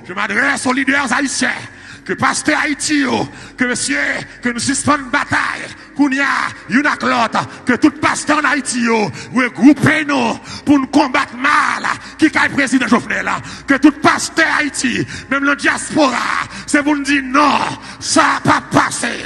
Je m'adresse aux leaders haïtiens, que pasteur Haïti, que monsieur, que nous suspendons bataille, qu'on y a une l'autre, que tout pasteur en Haïti, regroupez nous pour nous combattre mal, qui est le président Jovenel, que tout pasteur Haïti, même le diaspora, c'est pour nous dire non, ça n'a pas passé.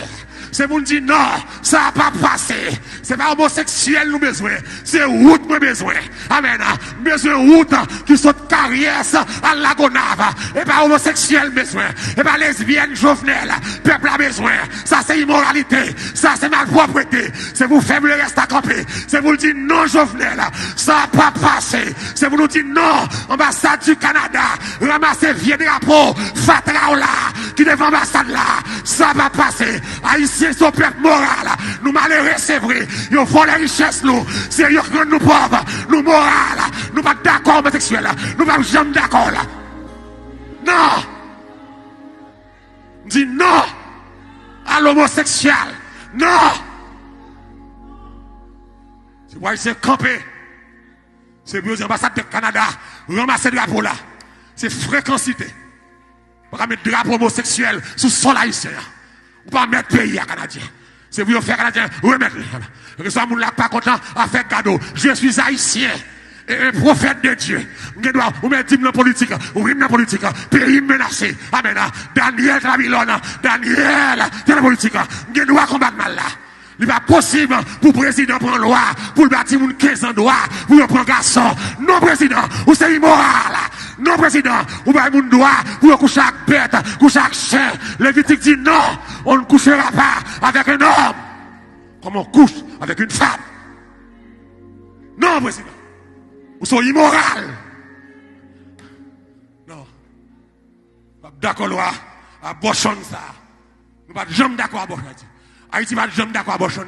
C'est pour nous dire non, ça n'a pas passé. C'est pas homosexuel nous besoin, c'est route nous besoin. Amen. Besoin route qui saute carrière à la gonave. Et pas homosexuel besoin. Et pas lesbienne Jovenel. Peuple a besoin. Ça c'est immoralité. Ça c'est malpropreté. C'est vous faire le reste à camper. C'est vous dire non Jovenel. Ça n'a pas passé. C'est vous nous dire non. Ambassade du Canada. Ramasser vieux drapeau. Fatra là. Qui devant l'ambassade là. Ça va passer. Haïtien son peuple moral. Nous malheureux c'est vrai. Ils font les richesses nous. C'est eux qui nous pauvres. Nous moral. Nous pas d'accord homosexuel. Nous pas jamais d'accord là. Non. Dis non à l'homosexuel. Non. C'est pourquoi ils sont campés. C'est pour l'ambassade du Canada. Ramasser le drapeau là. C'est fréquencité. On va mettre drapeau homosexuel sous sol haïtien. On va mettre pays à Canadien. C'est pour faire Canadien remettre. Que ça, mon là pas content à faire cadeau. Je suis haïtien. Et un prophète de Dieu. Ou même dans la politique. Ou même dans la politique. Pays menacé. Amen. Daniel Babylone. Daniel dans la politique. On doit combattre mal là. Il n'est pas possible pour le président prendre loi, pour le bâtiment 15 ans de loi, pour le prendre garçon. Non, président, ou c'est immoral. Non, président, ou pas mon droit, pour coucher avec bête, coucher avec chien. Lévitique dit non, on ne couchera pas avec un homme, comme on couche avec une femme. Non, président, ou sont immoral. Non, pas d'accord, loi, à Bochon ça. Nous pas jamais d'accord à Bochon. Haïti va jamais d'accord à Bochon.